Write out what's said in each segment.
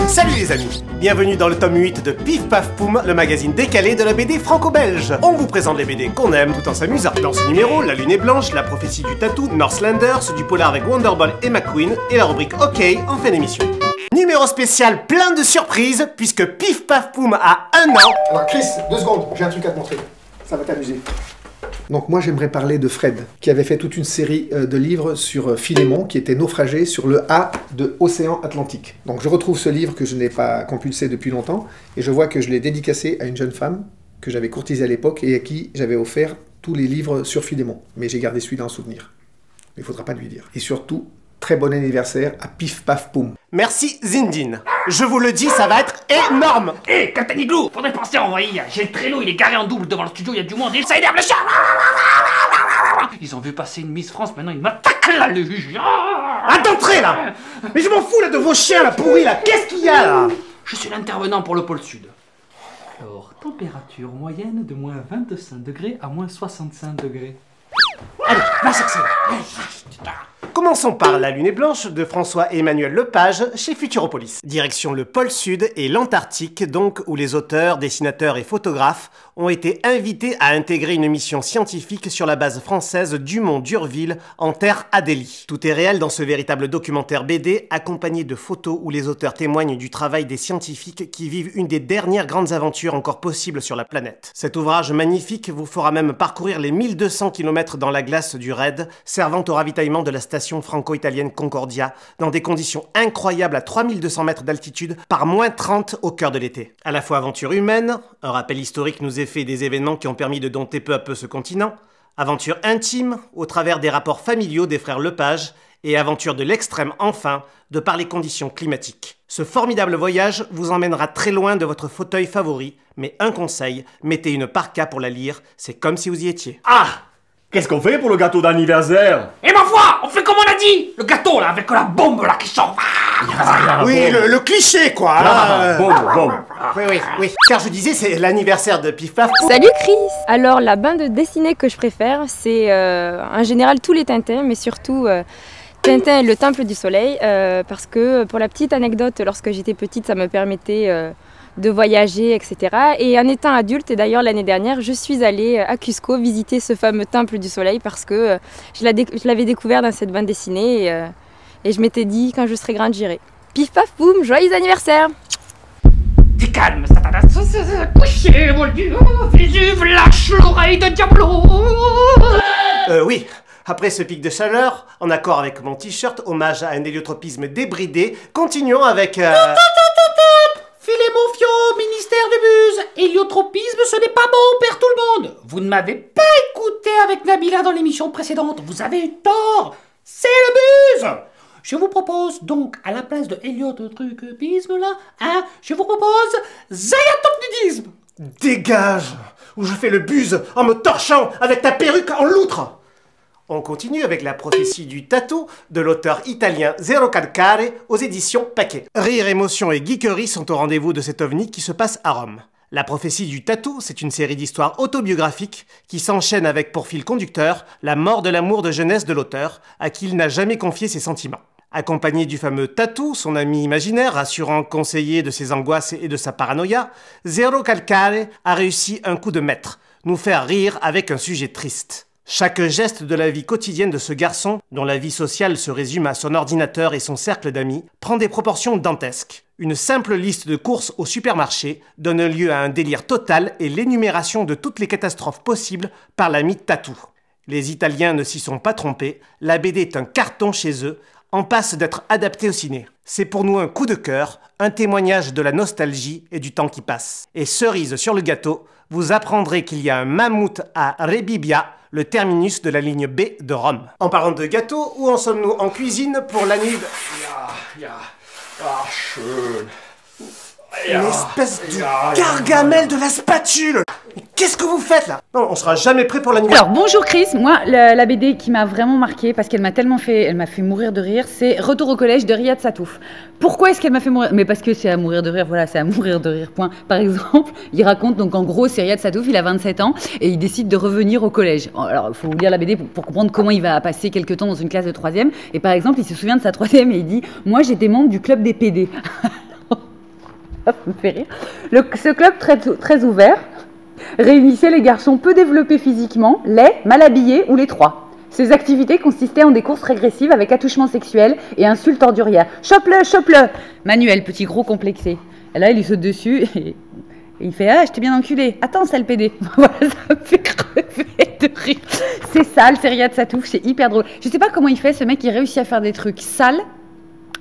Salut les amis, bienvenue dans le tome 8 de Pif Paf Poum, le magazine décalé de la BD franco-belge. On vous présente les BD qu'on aime tout en s'amusant. Dans ce numéro, La Lune est blanche, La prophétie du tatou, Northlanders, du polar avec Wonderball et McQueen, et la rubrique OK en fin d'émission. Numéro spécial plein de surprises, puisque Pif Paf Poum a 1 an. Alors Chris, 2 secondes, j'ai un truc à te montrer. Ça va t'amuser. Donc moi j'aimerais parler de Fred, qui avait fait toute une série de livres sur Philémon, qui était naufragé sur le A de Océan Atlantique. Donc je retrouve ce livre que je n'ai pas compulsé depuis longtemps, et je vois que je l'ai dédicacé à une jeune femme que j'avais courtisée à l'époque et à qui j'avais offert tous les livres sur Philémon. Mais j'ai gardé celui-là en souvenir. Il ne faudra pas lui dire. Et surtout, très bon anniversaire à Pif Paf Poum. Merci Zindine. Je vous le dis, ça va être énorme. Hé, Captain Igloo, faudrait penser à envoyer. J'ai le traîneau, il est garé en double devant le studio, il y a du monde, et ça énerve le chat. Ils ont vu passer une Miss France, maintenant ils m'attaquent là, le juge. D'entrée là. Mais je m'en fous là de vos chiens là pourris là. Qu'est-ce qu'il y a là? Je suis l'intervenant pour le pôle sud. Alors, température moyenne de moins 25 degrés à moins 65 degrés. Allez, va chercher. Commençons par La Lune est blanche de François-Emmanuel Lepage chez Futuropolis. Direction le pôle Sud et l'Antarctique, donc où les auteurs, dessinateurs et photographes ont été invités à intégrer une mission scientifique sur la base française Dumont d'Urville en terre Adélie. Tout est réel dans ce véritable documentaire BD accompagné de photos où les auteurs témoignent du travail des scientifiques qui vivent une des dernières grandes aventures encore possibles sur la planète. Cet ouvrage magnifique vous fera même parcourir les 1200 km dans la glace du raid, servant au ravitaillement de la station franco-italienne Concordia, dans des conditions incroyables à 3200 mètres d'altitude, par moins 30 au cœur de l'été. À la fois aventure humaine, un rappel historique nous est fait des événements qui ont permis de dompter peu à peu ce continent, aventure intime, au travers des rapports familiaux des frères Lepage, et aventure de l'extrême enfin, de par les conditions climatiques. Ce formidable voyage vous emmènera très loin de votre fauteuil favori, mais un conseil, mettez une parka pour la lire, c'est comme si vous y étiez. Ah! Qu'est-ce qu'on fait pour le gâteau d'anniversaire? Et ma foi, on fait comme on a dit. Le gâteau là, avec la bombe là qui sort. Oui, le cliché quoi. Bon. Oui. Car je disais, c'est l'anniversaire de Pif Paf Poum. Salut Chris. Alors la bande dessinée que je préfère, c'est en général tous les Tintins, mais surtout Tintin et le Temple du Soleil, parce que pour la petite anecdote, lorsque j'étais petite, ça me permettait de voyager, etc. Et en étant adulte, et d'ailleurs l'année dernière, je suis allée à Cusco visiter ce fameux Temple du Soleil parce que je l'avais découvert dans cette bande dessinée et je m'étais dit, quand je serai grande, j'irai. Pif paf boum, joyeux anniversaire! T'es calme, Satanas. Couchez, mon Dieu. Vésuve, lâche l'oreille de Diablo. Oui. Après ce pic de chaleur, en accord avec mon t-shirt, hommage à un héliotropisme débridé, continuons avec... Philémon Fio, ministère du Buzz. Héliotropisme, ce n'est pas bon, perd tout le monde. Vous ne m'avez pas écouté avec Nabila dans l'émission précédente. Vous avez eu tort. C'est le buzz. Je vous propose donc, à la place de héliotropisme là, je vous propose Zayatopnidisme. Dégage! Ou je fais le buzz en me torchant avec ta perruque en loutre! On continue avec La prophétie du tatou de l'auteur italien Zero Calcare aux éditions Paquet. Rire, émotion et geekerie sont au rendez-vous de cet ovni qui se passe à Rome. La prophétie du tatou, c'est une série d'histoires autobiographiques qui s'enchaînent avec pour fil conducteur la mort de l'amour de jeunesse de l'auteur, à qui il n'a jamais confié ses sentiments. Accompagné du fameux tatou, son ami imaginaire, rassurant conseiller de ses angoisses et de sa paranoïa, Zero Calcare a réussi un coup de maître, nous faire rire avec un sujet triste. Chaque geste de la vie quotidienne de ce garçon, dont la vie sociale se résume à son ordinateur et son cercle d'amis, prend des proportions dantesques. Une simple liste de courses au supermarché donne lieu à un délire total et l'énumération de toutes les catastrophes possibles par l'ami Tatou. Les Italiens ne s'y sont pas trompés, la BD est un carton chez eux, en passe d'être adaptée au ciné. C'est pour nous un coup de cœur, un témoignage de la nostalgie et du temps qui passe. Et cerise sur le gâteau, vous apprendrez qu'il y a un mammouth à Rebibbia, le terminus de la ligne B de Rome. En parlant de gâteau, où en sommes-nous en cuisine pour la nuit de... Ja, schön. L'espèce de gargamel de la spatule. Qu'est-ce que vous faites là? Non, on sera jamais prêt pour l'anniversaire. Alors bonjour Chris, moi la BD qui m'a vraiment marquée parce qu'elle m'a tellement fait, elle m'a fait mourir de rire, c'est Retour au collège de Riyad Sattouf. Pourquoi est-ce qu'elle m'a fait mourir? Mais parce que c'est à mourir de rire, voilà, c'est à mourir de rire, point. Par exemple, il raconte, donc en gros, c'est Riyad Sattouf, il a 27 ans et il décide de revenir au collège. Alors il faut lire la BD pour comprendre comment il va passer quelques temps dans une classe de 3e. Et par exemple, il se souvient de sa 3e et il dit « Moi j'étais membre du club des PD ». Ça me fait rire. Ce club très ouvert réunissait les garçons peu développés physiquement, laids, mal habillés ou les trois. Ces activités consistaient en des courses régressives avec attouchements sexuels et insultes ordurières. « Chope-le, chope-le !» Manuel, petit gros complexé. Et là, il lui saute dessus et il fait « Ah, je t'ai bien enculé. Attends, sale PD. » Voilà, ça me fait crever de rire. C'est sale, c'est Riyad Sattouf, c'est hyper drôle. Je sais pas comment il fait, ce mec, il réussit à faire des trucs sales,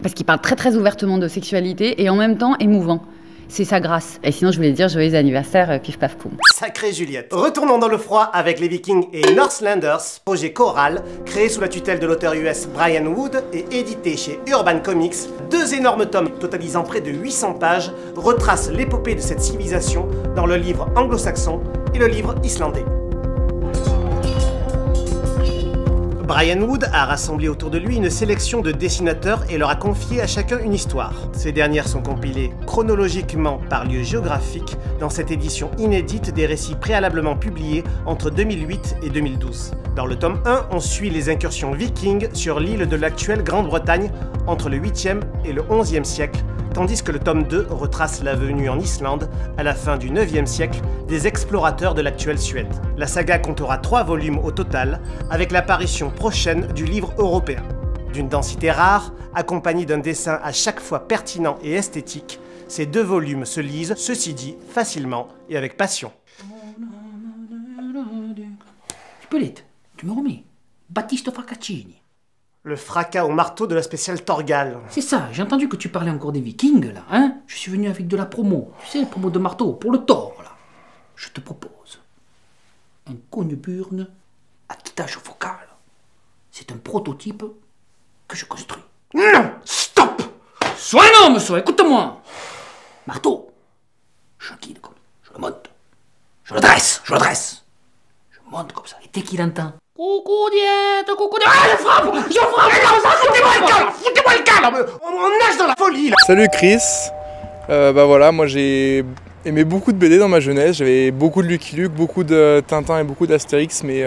parce qu'il parle très ouvertement de sexualité, et en même temps émouvant. C'est sa grâce. Et sinon, je voulais dire joyeux anniversaire, pif paf poum. Sacrée Juliette. Retournons dans le froid avec les Vikings et Northlanders, projet choral, créé sous la tutelle de l'auteur US Brian Wood et édité chez Urban Comics. 2 énormes tomes totalisant près de 800 pages retracent l'épopée de cette civilisation dans le livre anglo-saxon et le livre islandais. Brian Wood a rassemblé autour de lui une sélection de dessinateurs et leur a confié à chacun une histoire. Ces dernières sont compilées chronologiquement par lieu géographique dans cette édition inédite des récits préalablement publiés entre 2008 et 2012. Dans le tome 1, on suit les incursions vikings sur l'île de l'actuelle Grande-Bretagne entre le 8e et le 11e siècle, tandis que le tome 2 retrace la venue en Islande, à la fin du 9e siècle, des explorateurs de l'actuelle Suède. La saga comptera 3 volumes au total, avec l'apparition prochaine du livre européen. D'une densité rare, accompagnée d'un dessin à chaque fois pertinent et esthétique, ces 2 volumes se lisent, ceci dit, facilement et avec passion. Hippolyte, tu me remets Battista Fraccaccini. Le fracas au marteau de la spéciale Torgal. C'est ça, j'ai entendu que tu parlais encore des Vikings, là, hein? Je suis venu avec de la promo. Tu sais, la promo de marteau, pour le Thor, là. Je te propose un Coneburn à quitage focal. C'est un prototype que je construis. Non! Stop! Sois un homme, sois, écoute-moi! Marteau, je le guide comme ça, je le monte. Je le dresse. Je monte comme ça. Et dès qu'il entend coucou diète, coucou diète. Ah, je frappe! Foutez-moi le calme! On nage dans la folie là! Salut Chris, voilà, moi j'ai aimé beaucoup de BD dans ma jeunesse, j'avais beaucoup de Lucky Luke, beaucoup de Tintin et beaucoup d'Astérix, mais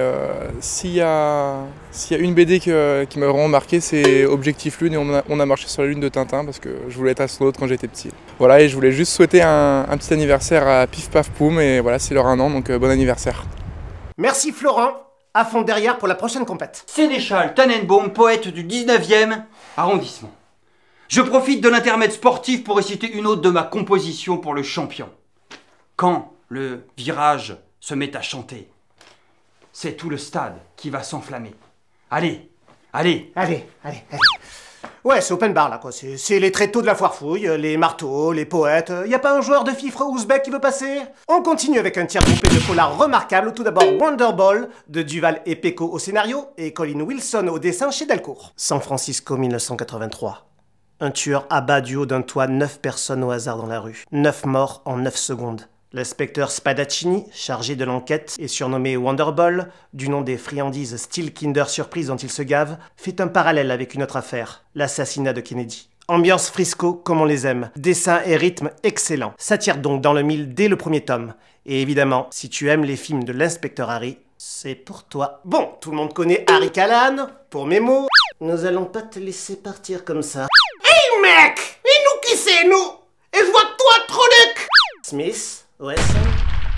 s'il y a une BD qui m'a vraiment marqué, c'est Objectif Lune et on a marché sur la Lune de Tintin parce que je voulais être astronaute quand j'étais petit. Voilà, et je voulais juste souhaiter un petit anniversaire à Pif Paf Poum, et voilà, c'est leur 1 an, donc bon anniversaire. Merci Florent, à fond derrière pour la prochaine compète. Sénéchal Tannenbaum, poète du 19e arrondissement. Je profite de l'intermède sportif pour réciter une autre de ma composition pour le champion. Quand le virage se met à chanter, c'est tout le stade qui va s'enflammer. Allez. Ouais, c'est open bar là quoi, c'est les tréteaux de la foire fouille, les marteaux, les poètes. Y a pas un joueur de fifre ouzbek qui veut passer? On continue avec un tiers groupé de polars remarquables. Tout d'abord Wonderball de Duval et Pecot au scénario et Colin Wilson au dessin chez Delcourt. San Francisco 1983. Un tueur abat du haut d'un toit 9 personnes au hasard dans la rue. 9 morts en 9 secondes. L'inspecteur Spadaccini, chargé de l'enquête et surnommé Wonderball, du nom des friandises style Kinder Surprise dont il se gave, fait un parallèle avec une autre affaire, l'assassinat de Kennedy. Ambiance Frisco comme on les aime, dessin et rythme excellent. Ça tire donc dans le mille dès le premier tome. Et évidemment, si tu aimes les films de l'inspecteur Harry, c'est pour toi. Bon, tout le monde connaît Harry Callahan, pour mes mots. Nous allons pas te laisser partir comme ça. Hey mec! Et nous qui c'est nous? Et je vois que toi, Troluc! Smith, Wesson,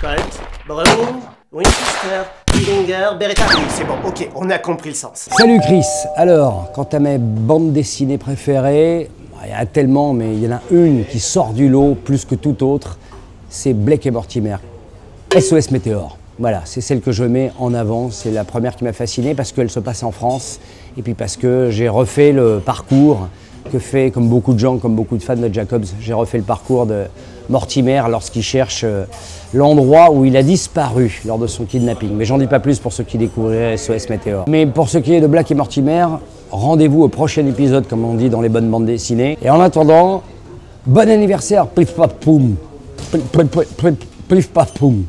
Colt, Brown, Winchester, Dillinger, Beretta. Oui, c'est bon, ok, on a compris le sens. Salut Chris. Alors, quant à mes bandes dessinées préférées, il y en a tellement, mais il y en a une qui sort du lot plus que toute autre, c'est Blake et Mortimer. SOS Météore. Voilà, c'est celle que je mets en avant, c'est la première qui m'a fasciné parce qu'elle se passe en France et puis parce que j'ai refait le parcours que fait, comme beaucoup de gens, comme beaucoup de fans de Jacobs, j'ai refait le parcours de Mortimer lorsqu'il cherche l'endroit où il a disparu lors de son kidnapping. Mais j'en dis pas plus pour ceux qui découvriraient SOS Météore. Mais pour ce qui est de Blake et Mortimer, rendez-vous au prochain épisode, comme on dit dans les bonnes bandes dessinées. Et en attendant, Bon anniversaire, plif paf poum. Plif paf poum.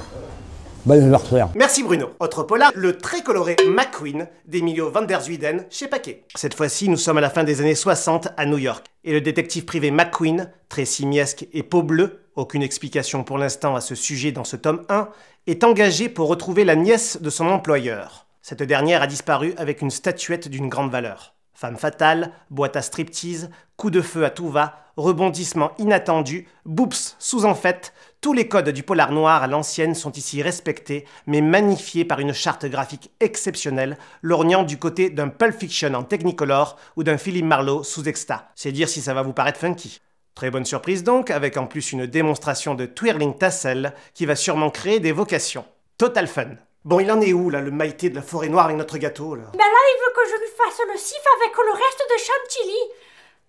Bon anniversaire. Merci Bruno. Autre polar, le très coloré McQueen d'Emilio van der Zuyden chez Paquet. Cette fois-ci, nous sommes à la fin des années 60 à New York. Et le détective privé McQueen, très simiesque et peau bleue, aucune explication pour l'instant à ce sujet dans ce tome 1, est engagé pour retrouver la nièce de son employeur. Cette dernière a disparu avec une statuette d'une grande valeur. Femme fatale, boîte à striptease, coup de feu à tout va, rebondissement inattendu, boops sous-en-fait, tous les codes du polar noir à l'ancienne sont ici respectés, mais magnifiés par une charte graphique exceptionnelle, lorgnant du côté d'un Pulp Fiction en Technicolor ou d'un Philip Marlowe sous Exta. C'est dire si ça va vous paraître funky. Très bonne surprise donc, avec en plus une démonstration de twirling tassel qui va sûrement créer des vocations. Total fun. Bon, il en est où, là, le maïté de la forêt noire avec notre gâteau, là? Ben là, il veut que je lui fasse le sif avec le reste de chantilly.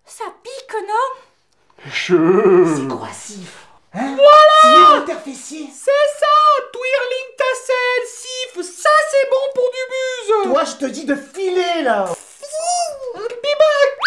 Ça pique, non? C'est quoi, sif? Hein? Voilà! Interfessier. C'est ça! Twirling tassel, sif, ça c'est bon pour du buzz! Toi, je te dis de filer, là!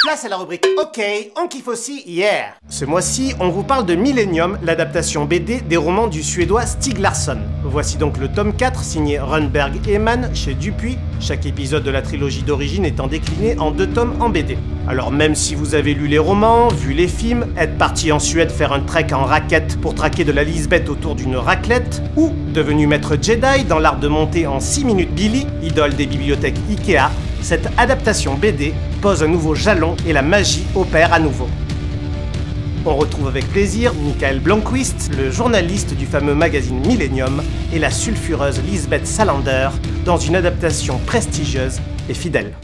Place à la rubrique OK, on kiffe aussi, yeah! Ce mois-ci, on vous parle de Millennium, l'adaptation BD des romans du suédois Stieg Larsson. Voici donc le tome 4, signé Rönnberg et Mann chez Dupuis, chaque épisode de la trilogie d'origine étant décliné en 2 tomes en BD. Alors même si vous avez lu les romans, vu les films, être parti en Suède faire un trek en raquette pour traquer de la lisbeth autour d'une raclette, ou devenu maître Jedi dans l'art de monter en 6 minutes Billy, idole des bibliothèques Ikea, cette adaptation BD pose un nouveau jalon et la magie opère à nouveau. On retrouve avec plaisir Michael Blomqvist, le journaliste du fameux magazine Millennium, et la sulfureuse Lisbeth Salander dans une adaptation prestigieuse et fidèle.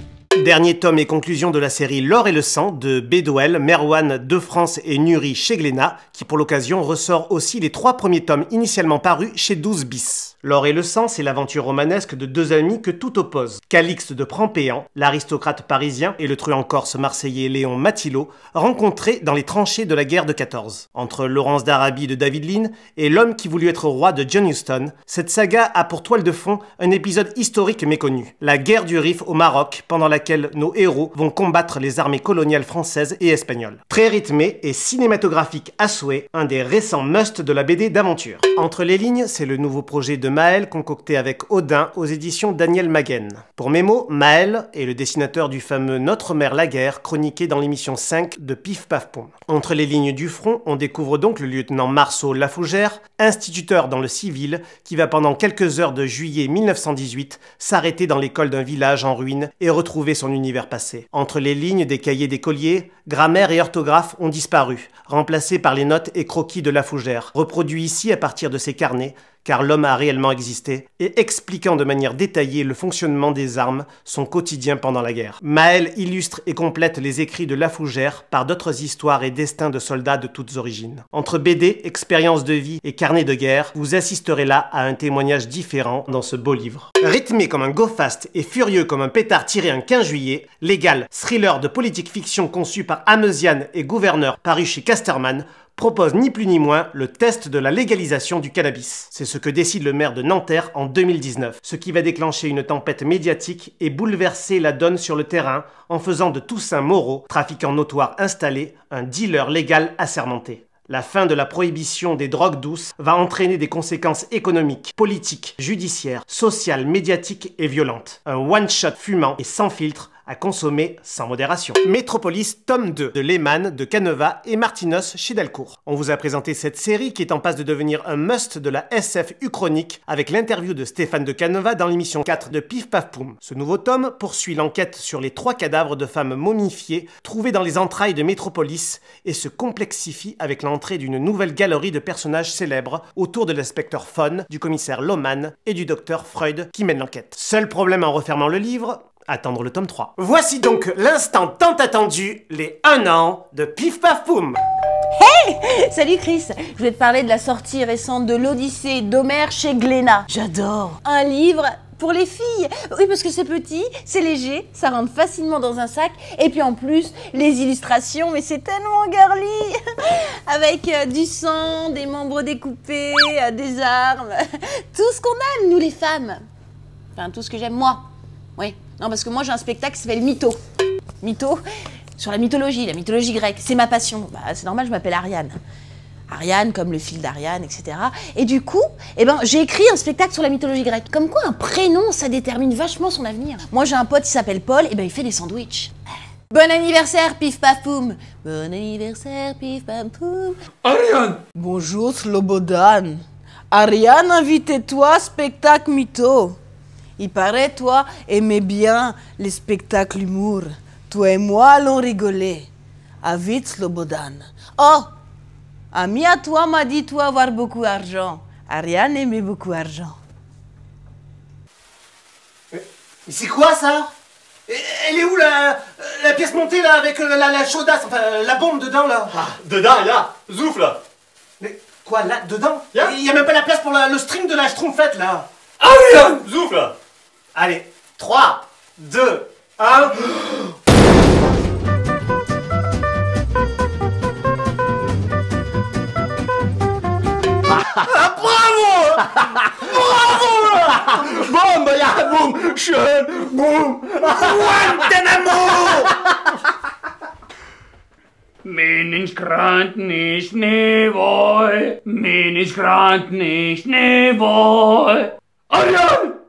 Dernier tome et conclusion de la série L'or et le sang de Bédoel, Merwan, De France et Nuri chez Glénat, qui pour l'occasion ressort aussi les 3 premiers tomes initialement parus chez 12 bis. L'or et le sang, c'est l'aventure romanesque de 2 amis que tout oppose. Calixte de Prampéan, l'aristocrate parisien, et le truand corse marseillais Léon Mathilot, rencontrés dans les tranchées de la guerre de 14. Entre Laurence d'Arabie de David Lean et l'homme qui voulut être roi de John Huston, cette saga a pour toile de fond un épisode historique méconnu. La guerre du Rif au Maroc, pendant laquelle nos héros vont combattre les armées coloniales françaises et espagnoles. Très rythmé et cinématographique à souhait, un des récents musts de la BD d'aventure. Entre les lignes, c'est le nouveau projet de Maël concocté avec Odin aux éditions Daniel Maguen. Pour mémo, Maël est le dessinateur du fameux Notre mère la guerre, chroniqué dans l'émission 5 de Pif Paf Poum. Entre les lignes du front, on découvre donc le lieutenant Marceau Lafougère, instituteur dans le civil, qui va pendant quelques heures de juillet 1918 s'arrêter dans l'école d'un village en ruine et retrouver son univers passé. Entre les lignes des cahiers d'écoliers, grammaire et orthographe ont disparu, remplacés par les notes et croquis de Lafougère, reproduits ici à partir de ses carnets, car l'homme a réellement existé, et expliquant de manière détaillée le fonctionnement des armes, son quotidien pendant la guerre. Maël illustre et complète les écrits de Lafougère par d'autres histoires et destins de soldats de toutes origines. Entre BD, expériences de vie et carnet de guerre, vous assisterez là à un témoignage différent dans ce beau livre. Rythmé comme un go-fast et furieux comme un pétard tiré un 15 juillet, Légal, thriller de politique fiction conçu par Amesian et Gouverneur paru chez Casterman, propose ni plus ni moins le test de la légalisation du cannabis. C'est ce que décide le maire de Nanterre en 2019, ce qui va déclencher une tempête médiatique et bouleverser la donne sur le terrain en faisant de Toussaint Moreau, trafiquant notoire installé, un dealer légal assermenté. La fin de la prohibition des drogues douces va entraîner des conséquences économiques, politiques, judiciaires, sociales, médiatiques et violentes. Un one-shot fumant et sans filtre à consommer sans modération. Métropolis, tome 2, de Lehmann, de Caneva et Martinos chez Delcourt. On vous a présenté cette série qui est en passe de devenir un must de la SF uchronique avec l'interview de Stéphane de Caneva dans l'émission 4 de Pif Paf Poum. Ce nouveau tome poursuit l'enquête sur les 3 cadavres de femmes momifiées trouvés dans les entrailles de Métropolis et se complexifie avec l'entrée d'une nouvelle galerie de personnages célèbres autour de l'inspecteur Fon, du commissaire Lohmann et du docteur Freud qui mène l'enquête. Seul problème en refermant le livre, attendre le tome 3. Voici donc l'instant tant attendu, les 1 an de Pif Paf Poum. Hey! Salut Chris, je voulais te parler de la sortie récente de l'Odyssée d'Homère chez Glénat. J'adore. Un livre pour les filles. Oui, parce que c'est petit, c'est léger, ça rentre facilement dans un sac. Et puis en plus, les illustrations, mais c'est tellement girly. Avec du sang, des membres découpés, des armes. Tout ce qu'on aime, nous les femmes. Enfin, tout ce que j'aime moi. Oui. Non, parce que moi j'ai un spectacle qui s'appelle Mytho. Mytho, sur la mythologie grecque. C'est ma passion. Bah, c'est normal, je m'appelle Ariane. Ariane, comme le fil d'Ariane, etc. Et du coup, eh ben, j'ai écrit un spectacle sur la mythologie grecque. Comme quoi, un prénom, ça détermine vachement son avenir. Moi, j'ai un pote, il s'appelle Paul, et ben, il fait des sandwichs. Bon anniversaire, pif paf poum. Bon anniversaire, pif paf poum. Ariane. Bonjour, Slobodan. Ariane, invitez-toi, spectacle mytho. Il paraît, toi, aimais bien les spectacles humour. Toi et moi allons rigoler. À vite, Slobodan. Oh! Ami à toi m'a dit toi avoir beaucoup d'argent. Ariane aimait beaucoup d'argent. Mais c'est quoi ça? Elle est où la pièce montée là avec la chaudasse, enfin la bombe dedans là? Ah, dedans, là, zouf là. Mais quoi là, dedans? Il y a même pas la place pour le string de la schtroumpfette là. Ariane, zouf là. Allez, 3, 2, 1... Ah, bravo! Bravo! Boom, ja, boom, schön, boom. Guantanamo! Meningsgrant nicht nevoi, meningsgrant nicht nevoi. Ariane!